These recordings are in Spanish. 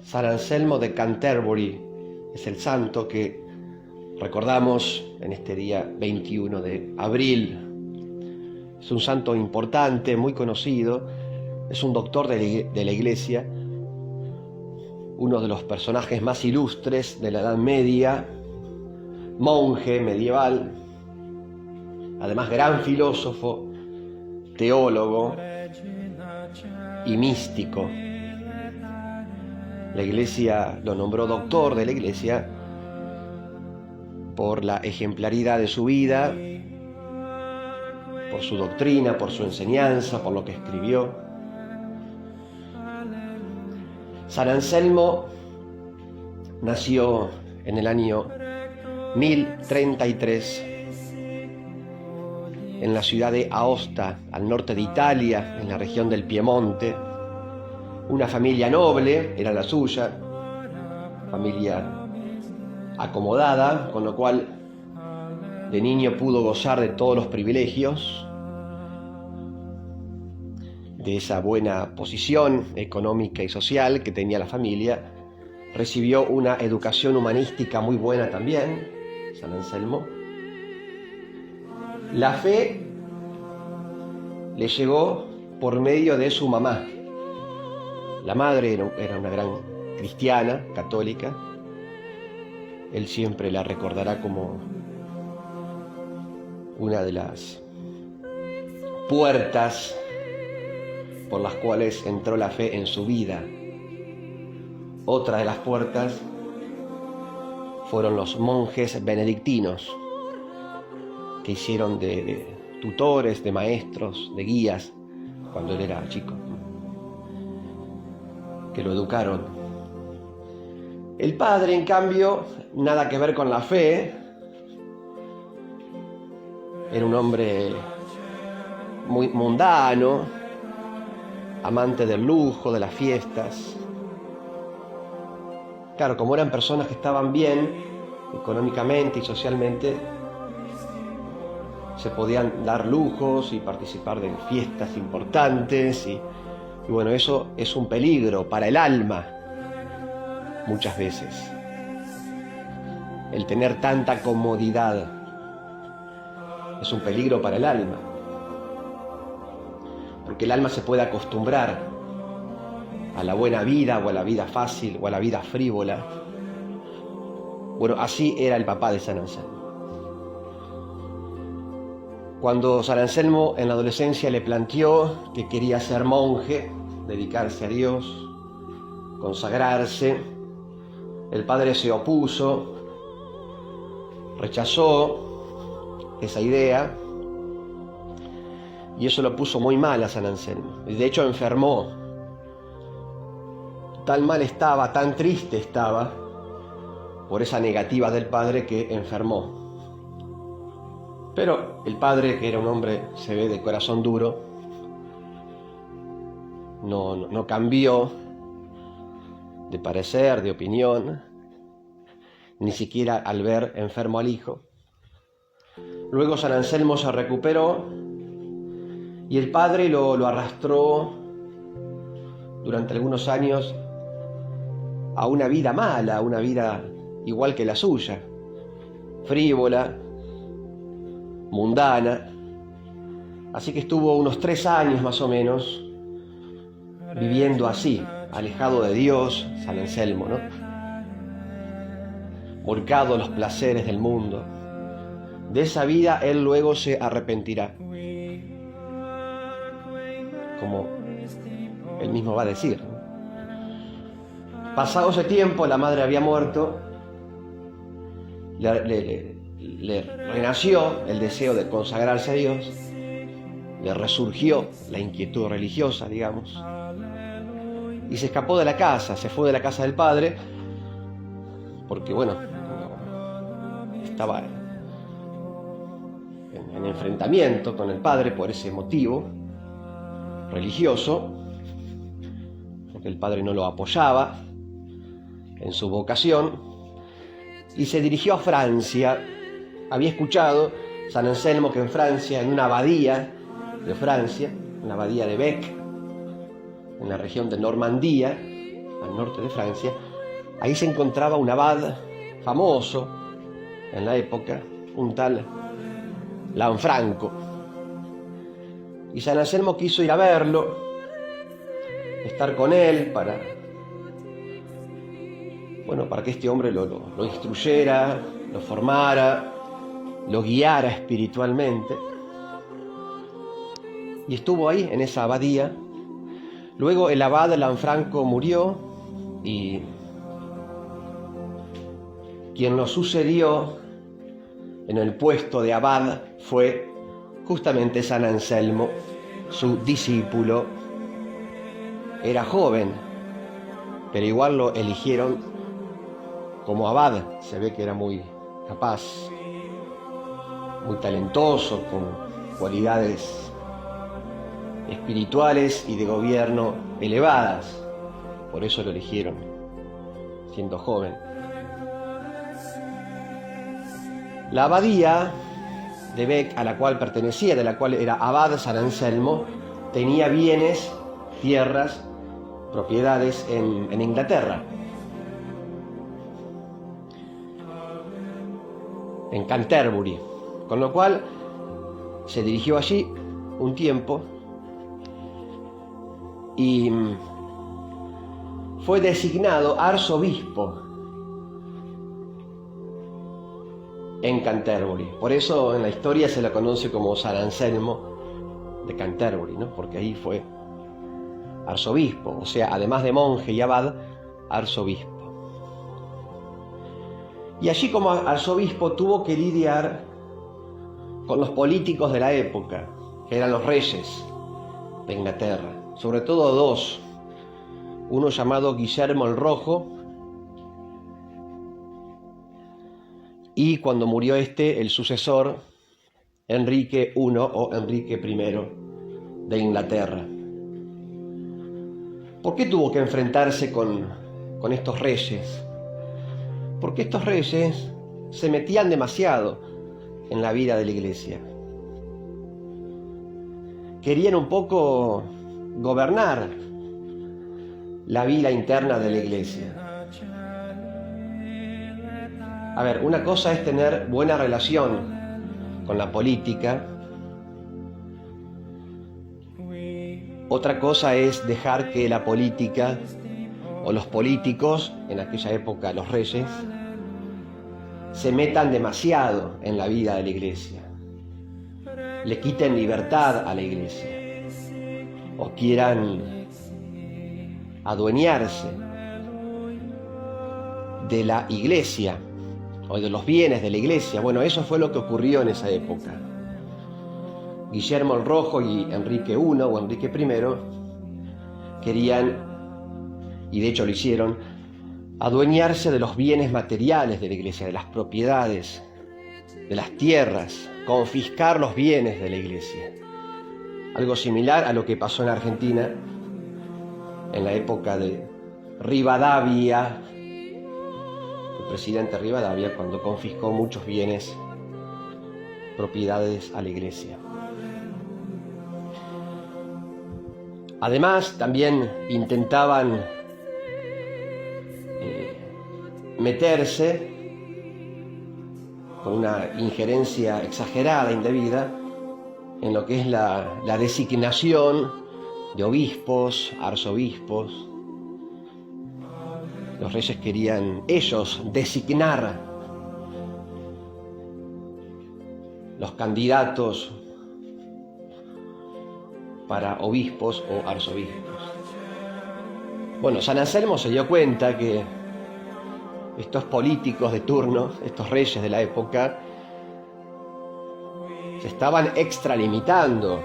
San Anselmo de Canterbury es el santo que recordamos en este día 21 de abril. Es un santo importante, muy conocido, es un doctor de la Iglesia, uno de los personajes más ilustres de la Edad Media, monje medieval, además gran filósofo, teólogo y místico. La Iglesia lo nombró doctor de la Iglesia por la ejemplaridad de su vida, por su doctrina, por su enseñanza, por lo que escribió. San Anselmo nació en el año 1033 en la ciudad de Aosta, al norte de Italia, en la región del Piemonte. Una familia noble era la suya, familia acomodada, con lo cual de niño pudo gozar de todos los privilegios, de esa buena posición económica y social que tenía la familia. Recibió una educación humanística muy buena también, San Anselmo. La fe le llegó por medio de su mamá. La madre era una gran cristiana, católica. Él siempre la recordará como una de las puertas por las cuales entró la fe en su vida. Otra de las puertas fueron los monjes benedictinos, que hicieron de tutores, de maestros, de guías, cuando él era chico, que lo educaron. El padre, en cambio, nada que ver con la fe. Era un hombre muy mundano, amante del lujo, de las fiestas. Claro, como eran personas que estaban bien económicamente y socialmente, se podían dar lujos y participar de fiestas importantes y bueno, eso es un peligro para el alma muchas veces. El tener tanta comodidad es un peligro para el alma, porque el alma se puede acostumbrar a la buena vida o a la vida fácil o a la vida frívola. Bueno, así era el papá de San Anselmo. Cuando San Anselmo en la adolescencia le planteó que quería ser monje, dedicarse a Dios, consagrarse, el padre se opuso, rechazó esa idea, y eso lo puso muy mal a San Anselmo. De hecho, enfermó. Tan mal estaba, tan triste estaba por esa negativa del padre, que enfermó. Pero el padre, que era un hombre, se ve, de corazón duro, no cambió de parecer, de opinión, ni siquiera al ver enfermo al hijo. Luego San Anselmo se recuperó y el padre lo arrastró durante algunos años a una vida mala, a una vida igual que la suya, frívola, mundana. Así que estuvo unos 3 años más o menos viviendo así, alejado de Dios, San Anselmo, ¿no? Volcado a los placeres del mundo. De esa vida él luego se arrepentirá, como él mismo va a decir, ¿no? Pasado ese tiempo, la madre había muerto, le renació el deseo de consagrarse a Dios, le resurgió la inquietud religiosa, digamos, y se escapó de la casa, se fue de la casa del padre, porque bueno, estaba en enfrentamiento con el padre por ese motivo religioso, porque el padre no lo apoyaba en su vocación, y se dirigió a Francia. Había escuchado San Anselmo que en Francia, en una abadía de Francia, una abadía de Bec, en la región de Normandía, al norte de Francia, ahí se encontraba un abad famoso en la época, un tal Lanfranco. Y San Anselmo quiso ir a verlo, estar con él para que este hombre lo instruyera, lo formara, lo guiara espiritualmente. Y estuvo ahí, en esa abadía. Luego el abad Lanfranco murió y quien lo sucedió en el puesto de abad fue justamente San Anselmo, su discípulo. Era joven, pero igual lo eligieron como abad. Se ve que era muy capaz, muy talentoso, con cualidades espirituales y de gobierno elevadas. Por eso lo eligieron, siendo joven. La abadía de Bec, a la cual pertenecía, de la cual era abad San Anselmo, tenía bienes, tierras, propiedades en Inglaterra, en Canterbury, con lo cual se dirigió allí un tiempo y fue designado arzobispo en Canterbury. Por eso en la historia se la conoce como San Anselmo de Canterbury, ¿no? Porque ahí fue arzobispo, o sea, además de monje y abad, arzobispo. Y allí como arzobispo tuvo que lidiar con los políticos de la época, que eran los reyes de Inglaterra, sobre todo dos, uno llamado Guillermo el Rojo, y cuando murió el sucesor, Enrique I o Enrique I de Inglaterra. ¿Por qué tuvo que enfrentarse con estos reyes? Porque estos reyes se metían demasiado en la vida de la Iglesia. Querían un poco gobernar la vida interna de la Iglesia. A ver, una cosa es tener buena relación con la política, otra cosa es dejar que la política o los políticos, en aquella época los reyes, se metan demasiado en la vida de la Iglesia, le quiten libertad a la Iglesia o quieran adueñarse de la Iglesia o de los bienes de la Iglesia. Bueno, eso fue lo que ocurrió en esa época. Guillermo el Rojo y Enrique I o Enrique I querían, y de hecho lo hicieron, adueñarse de los bienes materiales de la Iglesia, de las propiedades, de las tierras, confiscar los bienes de la Iglesia. Algo similar a lo que pasó en Argentina en la época de Rivadavia, el presidente Rivadavia, cuando confiscó muchos bienes, propiedades a la Iglesia. Además, también intentaban meterse con una injerencia exagerada, indebida, en lo que es la designación de obispos, arzobispos. Los reyes querían ellos designar los candidatos para obispos o arzobispos. Bueno, San Anselmo se dio cuenta que estos políticos de turno, estos reyes de la época, se estaban extralimitando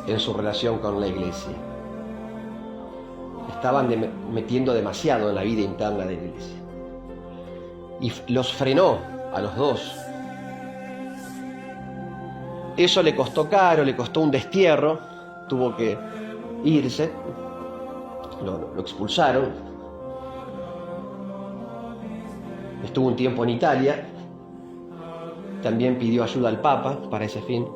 en su relación con la Iglesia. Estaban metiendo demasiado en la vida interna de la Iglesia. Y los frenó a los dos. Eso le costó caro, le costó un destierro, tuvo que irse, lo expulsaron. Estuvo un tiempo en Italia, también pidió ayuda al Papa para ese fin.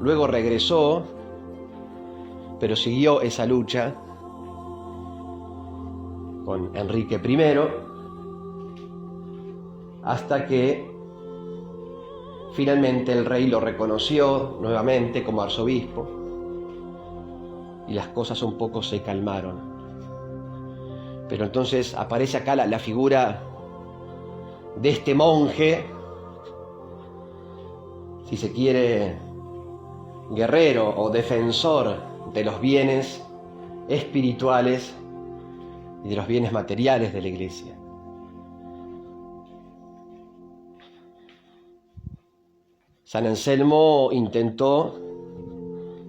Luego regresó, pero siguió esa lucha con Enrique I, hasta que finalmente el rey lo reconoció nuevamente como arzobispo y las cosas un poco se calmaron. Pero entonces aparece acá la figura de este monje, si se quiere, guerrero o defensor de los bienes espirituales y de los bienes materiales de la Iglesia. San Anselmo intentó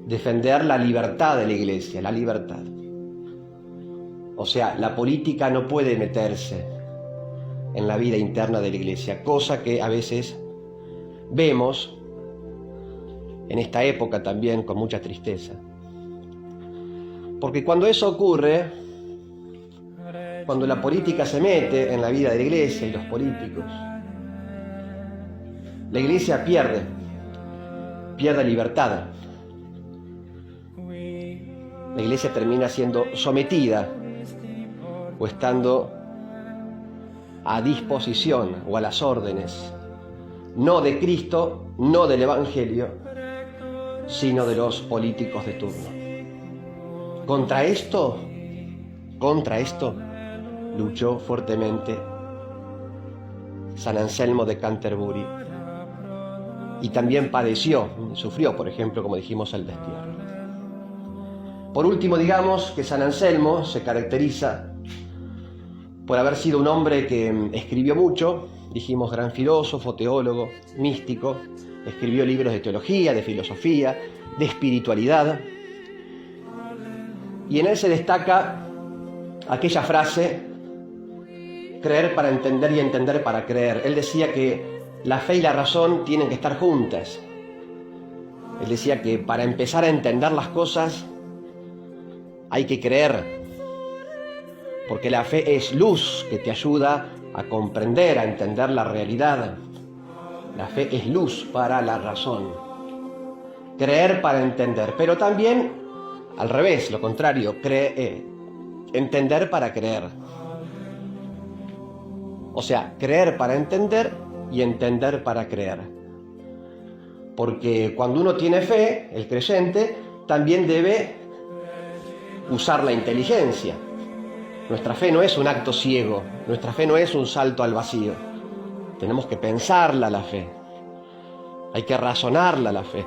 defender la libertad de la Iglesia, la libertad. O sea, la política no puede meterse en la vida interna de la Iglesia, cosa que a veces vemos en esta época también con mucha tristeza. Porque cuando eso ocurre, cuando la política se mete en la vida de la Iglesia y los políticos, la Iglesia pierde libertad. La Iglesia termina siendo sometida o estando a disposición o a las órdenes, no de Cristo, no del Evangelio, sino de los políticos de turno. Contra esto luchó fuertemente San Anselmo de Canterbury, y también sufrió, por ejemplo, como dijimos, el destierro. Por último, digamos que San Anselmo se caracteriza por haber sido un hombre que escribió mucho, dijimos, gran filósofo, teólogo, místico, escribió libros de teología, de filosofía, de espiritualidad, y en él se destaca aquella frase: creer para entender y entender para creer. Él decía que la fe y la razón tienen que estar juntas. Él decía que para empezar a entender las cosas hay que creer, porque la fe es luz que te ayuda a comprender, a entender la realidad. La fe es luz para la razón. Creer para entender, pero también al revés, lo contrario, entender para creer. O sea, creer para entender y entender para creer. Porque cuando uno tiene fe, el creyente también debe usar la inteligencia. Nuestra fe no es un acto ciego, nuestra fe no es un salto al vacío. Tenemos que pensarla la fe, hay que razonarla la fe,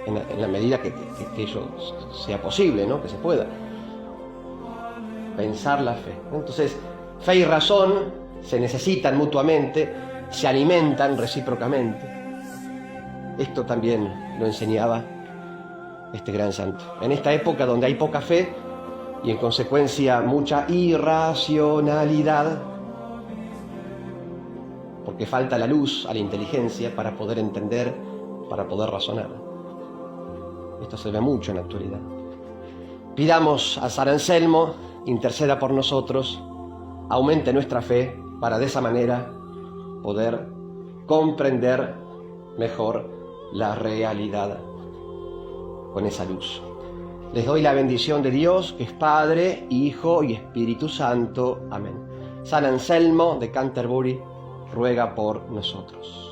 en la medida que ello sea posible, ¿no? Que se pueda pensar la fe. Entonces, fe y razón se necesitan mutuamente, se alimentan recíprocamente. Esto también lo enseñaba este gran santo. En esta época donde hay poca fe y en consecuencia mucha irracionalidad, porque falta la luz a la inteligencia para poder entender, para poder razonar. Esto se ve mucho en la actualidad. Pidamos a San Anselmo interceda por nosotros, aumente nuestra fe para de esa manera poder comprender mejor la realidad con esa luz. Les doy la bendición de Dios, que es Padre, Hijo y Espíritu Santo. Amén. San Anselmo de Canterbury ruega por nosotros.